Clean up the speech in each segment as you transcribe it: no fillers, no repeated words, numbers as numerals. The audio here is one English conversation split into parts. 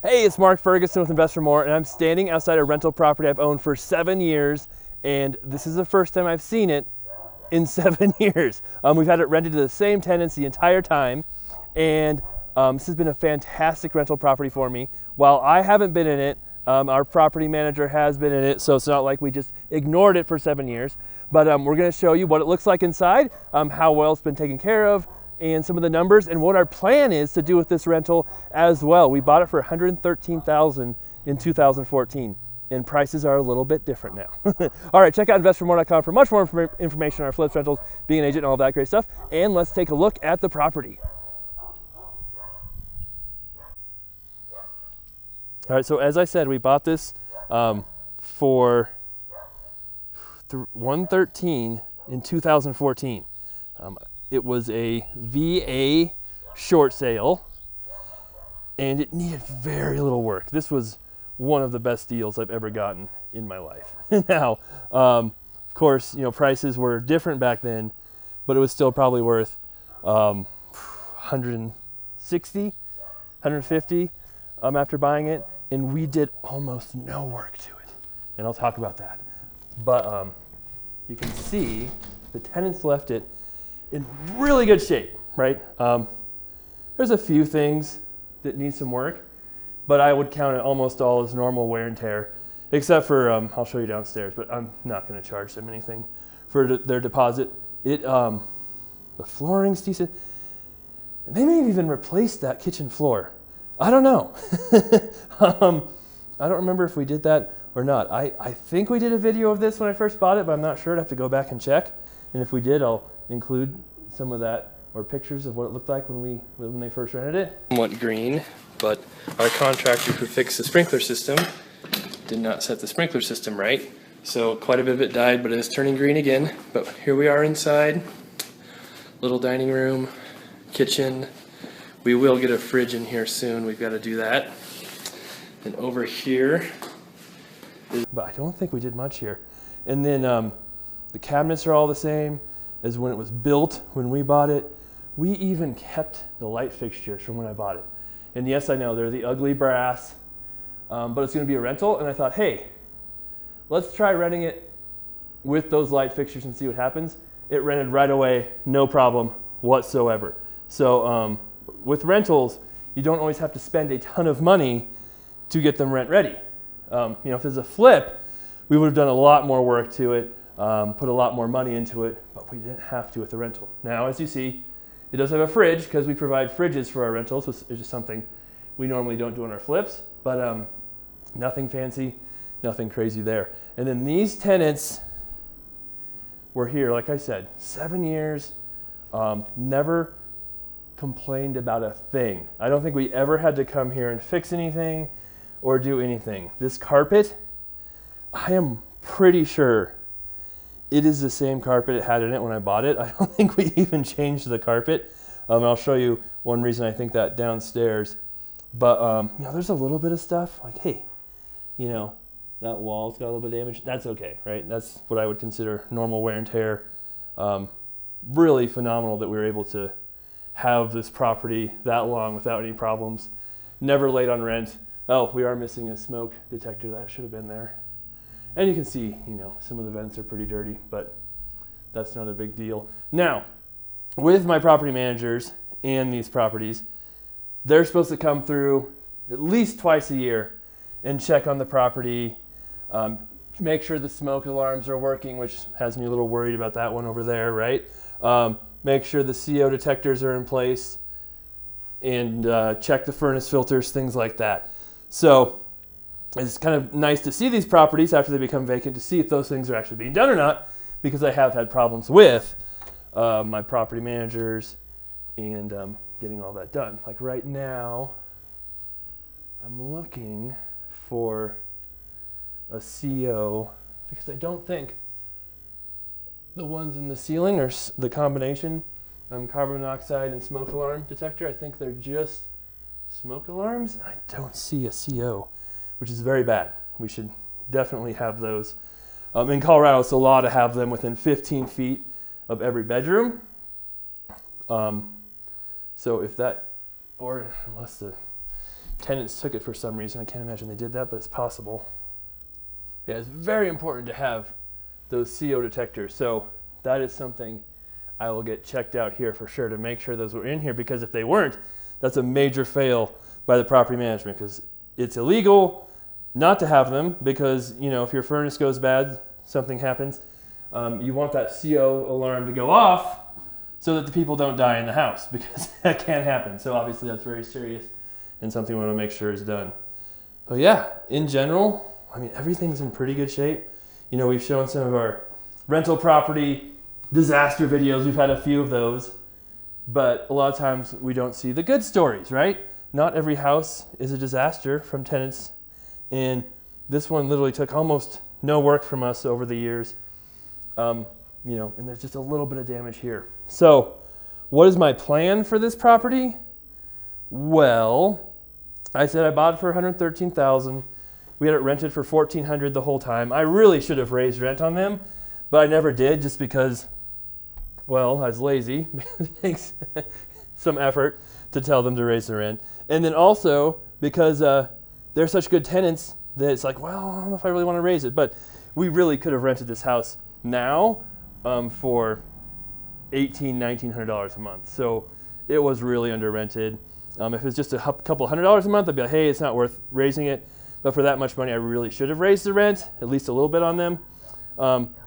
Hey, it's Mark Ferguson with Invest for More, and I'm standing outside a rental property I've owned for 7 years, and this is the first time I've seen it in 7 years. We've had it rented to the same tenants the entire time, and this has been a fantastic rental property for me. While I haven't been in it, our property manager has been in it, so it's not like we just ignored it for 7 years. But we're going to show you what it looks like inside, how well it's been taken care of, and some of the numbers, and what our plan is to do with this rental as well. We bought it for $113,000 in 2014, and prices are a little bit different now. All right, check out investformore.com for much more information on our flips, rentals, being an agent, and all that great stuff. And let's take a look at the property. All right, so as I said, we bought this for $113,000 in 2014. It was a VA short sale, and it needed very little work. This was one of the best deals I've ever gotten in my life. Now, of course, prices were different back then, but it was still probably worth $160, $150 after buying it, and we did almost no work to it, and I'll talk about that. But you can see the tenants left it in really good shape, right? There's a few things that need some work, but I would count it almost all as normal wear and tear, except for, I'll show you downstairs, but I'm not gonna charge them anything for their deposit. The flooring's decent, and they may have even replaced that kitchen floor. I don't know. I don't remember if we did that or not. I think we did a video of this when I first bought it, but I'm not sure. I'd have to go back and check. And if we did, I'll include some of that or pictures of what it looked like when they first rented it. Somewhat green, but our contractor who fixed the sprinkler system did not set the sprinkler system right. So quite a bit of it died, but it is turning green again. But here we are inside. Little dining room, kitchen. We will get a fridge in here soon. We've got to do that. And over here, but I don't think we did much here. And then the cabinets are all the same as when it was built, when we bought it. We even kept the light fixtures from when I bought it. And yes, I know they're the ugly brass, but it's going to be a rental. And I thought, hey, let's try renting it with those light fixtures and see what happens. It rented right away, no problem whatsoever. So with rentals, you don't always have to spend a ton of money to get them rent ready. If there's a flip, we would have done a lot more work to it, put a lot more money into it, but we didn't have to with the rental. Now, as you see, it does have a fridge because we provide fridges for our rentals, which is just something we normally don't do on our flips, but nothing fancy, nothing crazy there. And then these tenants were here, like I said, 7 years, never complained about a thing. I don't think we ever had to come here and fix anything or do anything. This carpet, I am pretty sure it is the same carpet it had in it when I bought it. I don't think we even changed the carpet. I'll show you one reason I think that downstairs. But there's a little bit of stuff like, hey, that wall's got a little bit of damage. That's okay, right? That's what I would consider normal wear and tear. Really phenomenal that we were able to have this property that long without any problems. Never late on rent. Oh, we are missing a smoke detector. That should have been there. And you can see, some of the vents are pretty dirty, but that's not a big deal. Now, with my property managers and these properties, they're supposed to come through at least twice a year and check on the property, make sure the smoke alarms are working, which has me a little worried about that one over there, right? Make sure the CO detectors are in place, and check the furnace filters, things like that. So it's kind of nice to see these properties after they become vacant to see if those things are actually being done or not, because I have had problems with my property managers and getting all that done. Like right now, I'm looking for a CO because I don't think the ones in the ceiling are the combination carbon monoxide and smoke alarm detector. I think they're just smoke alarms. I don't see a CO, which is very bad. We should definitely have those. In Colorado, it's a law to have them within 15 feet of every bedroom. So if that, or unless the tenants took it for some reason. I can't imagine they did that, but it's possible. Yeah, it's very important to have those CO detectors. So that is something I will get checked out here for sure to make sure those were in here, because if they weren't, that's a major fail by the property management, because it's illegal not to have them, because if your furnace goes bad, something happens, you want that CO alarm to go off so that the people don't die in the house, because that can happen. So obviously that's very serious and something we want to make sure is done. But yeah, in general, everything's in pretty good shape. We've shown some of our rental property disaster videos. We've had a few of those, but a lot of times we don't see the good stories, right? Not every house is a disaster from tenants, and this one literally took almost no work from us over the years. And there's just a little bit of damage here. So what is my plan for this property? Well, I said I bought it for $113,000. We had it rented for $1,400 the whole time. I really should have raised rent on them, but I never did, just because, well, I was lazy. It takes some effort to tell them to raise the rent. And then also because they're such good tenants that it's like, well, I don't know if I really want to raise it. But we really could have rented this house now for $1,800, $1,900 a month. So it was really under rented. If it's just a couple $100 a month, I'd be like, hey, it's not worth raising it. But for that much money, I really should have raised the rent, at least a little bit on them.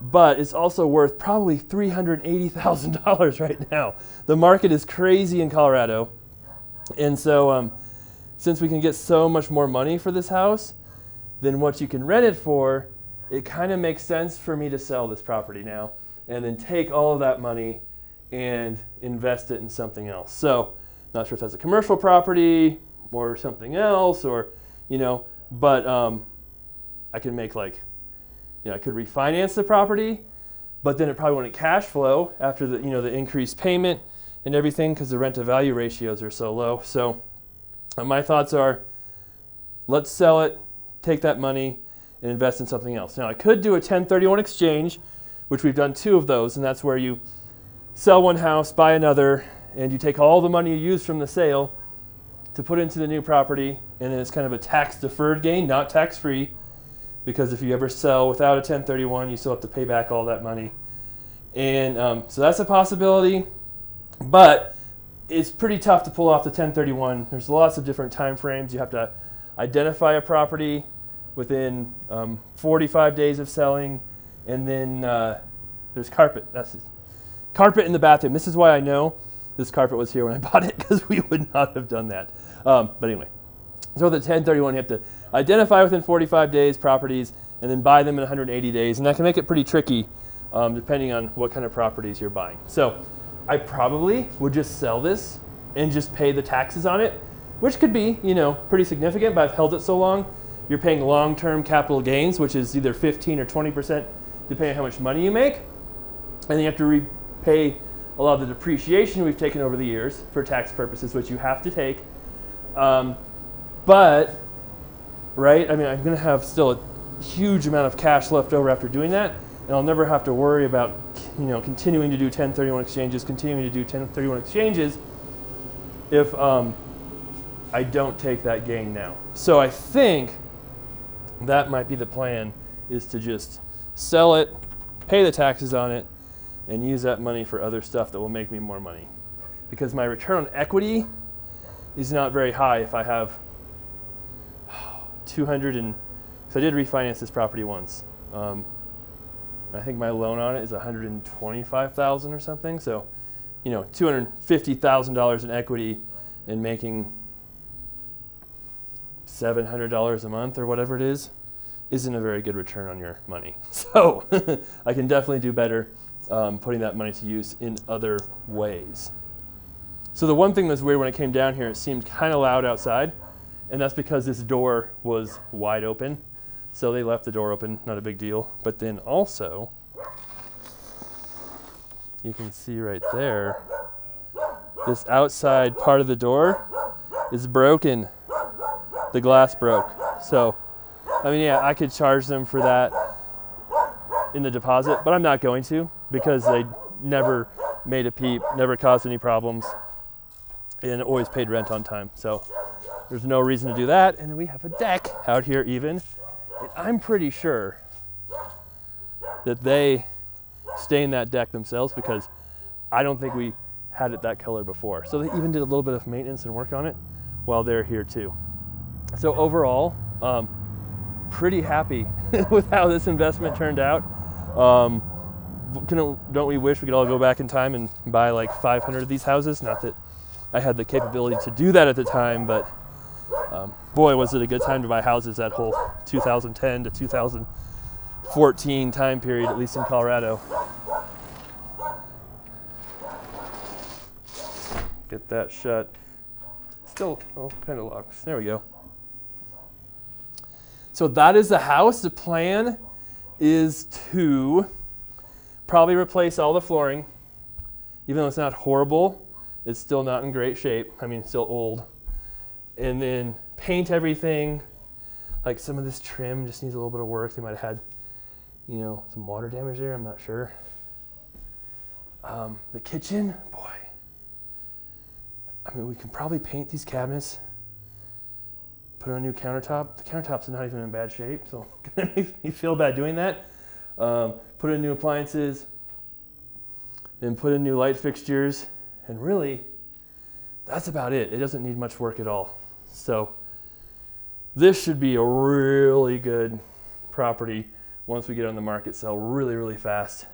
But it's also worth probably $380,000 right now. The market is crazy in Colorado. And so since we can get so much more money for this house than what you can rent it for, it kind of makes sense for me to sell this property now and then take all of that money and invest it in something else. So not sure if that's a commercial property or something else, or, but I can make I could refinance the property, but then it probably wouldn't cash flow after the increased payment and everything, because the rent to value ratios are so low. So my thoughts are, let's sell it, take that money, and invest in something else. Now I could do a 1031 exchange, which we've done 2 of those, and that's where you sell one house, buy another, and you take all the money you used from the sale to put into the new property, and then it's kind of a tax-deferred gain, not tax-free, because if you ever sell without a 1031, you still have to pay back all that money. And so that's a possibility, but it's pretty tough to pull off the 1031. There's lots of different time frames. You have to identify a property within 45 days of selling, and then there's carpet. That's it. Carpet in the bathroom. This is why I know this carpet was here when I bought it, because we would not have done that. But anyway, so the 1031, you have to identify within 45 days properties and then buy them in 180 days. And that can make it pretty tricky depending on what kind of properties you're buying. So I probably would just sell this and just pay the taxes on it, which could be, pretty significant, but I've held it so long. You're paying long-term capital gains, which is either 15 or 20%, depending on how much money you make. And then you have to repay a lot of the depreciation we've taken over the years for tax purposes, which you have to take. But, right, I'm going to have still a huge amount of cash left over after doing that, and I'll never have to worry about, continuing to do 1031 exchanges if I don't take that gain now. So I think that might be the plan, is to just sell it, pay the taxes on it, and use that money for other stuff that will make me more money. Because my return on equity is not very high if I have 200 and, so I did refinance this property once. I think my loan on it is $125,000 or something. So, $250,000 in equity and making $700 a month or whatever it is, isn't a very good return on your money. So I can definitely do better putting that money to use in other ways. So the one thing that's weird when I came down here, it seemed kind of loud outside, and that's because this door was wide open. So they left the door open, not a big deal. But then also, you can see right there, this outside part of the door is broken. The glass broke. So, I could charge them for that in the deposit, but I'm not going to, because they never made a peep, never caused any problems, and always paid rent on time. So there's no reason to do that. And then we have a deck out here even. And I'm pretty sure that they stained that deck themselves because I don't think we had it that color before. So they even did a little bit of maintenance and work on it while they're here too. So overall, pretty happy with how this investment turned out. Don't we wish we could all go back in time and buy like 500 of these houses? Not that I had the capability to do that at the time, but boy, was it a good time to buy houses that whole 2010 to 2014 time period, at least in Colorado. Get that shut. Still, kind of locks. There we go. So that is the house. The plan is to probably replace all the flooring. Even though it's not horrible, it's still not in great shape. I mean, it's still old. And then paint everything. Like some of this trim just needs a little bit of work. They might have had, some water damage there. I'm not sure. The kitchen, boy. I mean, we can probably paint these cabinets, put on a new countertop. The countertops are not even in bad shape, so it kind of makes me feel bad doing that. Put in new appliances, then put in new light fixtures, and really, that's about it. It doesn't need much work at all. So this should be a really good property once we get on the market, sell really, really fast.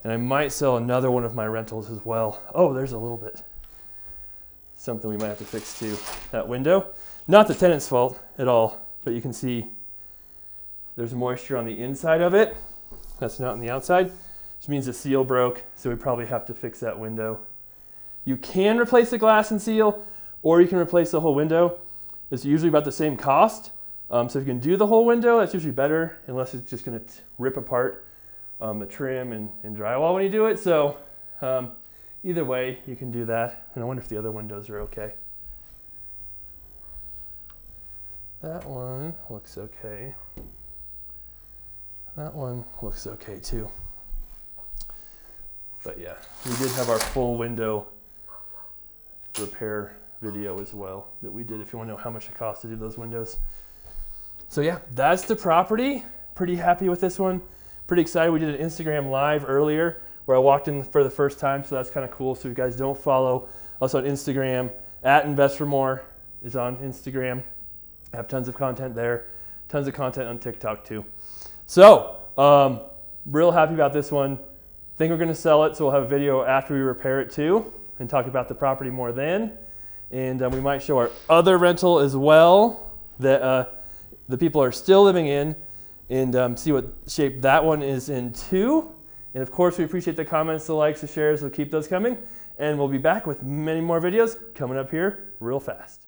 And I might sell another one of my rentals as well. Oh, there's a little bit. Something we might have to fix too. That window, not the tenant's fault at all, but you can see there's moisture on the inside of it. That's not on the outside, which means the seal broke, so we probably have to fix that window. You can replace the glass and seal, or you can replace the whole window. It's usually about the same cost. So if you can do the whole window, that's usually better, unless it's just gonna rip apart the trim and drywall when you do it. So either way, you can do that. And I wonder if the other windows are okay. That one looks okay. That one looks okay too. But yeah, we did have our full window repair video as well that we did if you want to know how much it costs to do those windows. So yeah, that's the property. Pretty happy with this one. Pretty excited. We did an Instagram live earlier where I walked in for the first time, so that's kind of cool. So if you guys don't follow us on Instagram, @InvestForMore is on Instagram. I have tons of content there, tons of content on TikTok too. So, real happy about this one. Think we're gonna sell it, so we'll have a video after we repair it too, and talk about the property more then. And we might show our other rental as well that the people are still living in, and see what shape that one is in too. And of course, we appreciate the comments, the likes, the shares. We'll keep those coming. And we'll be back with many more videos coming up here real fast.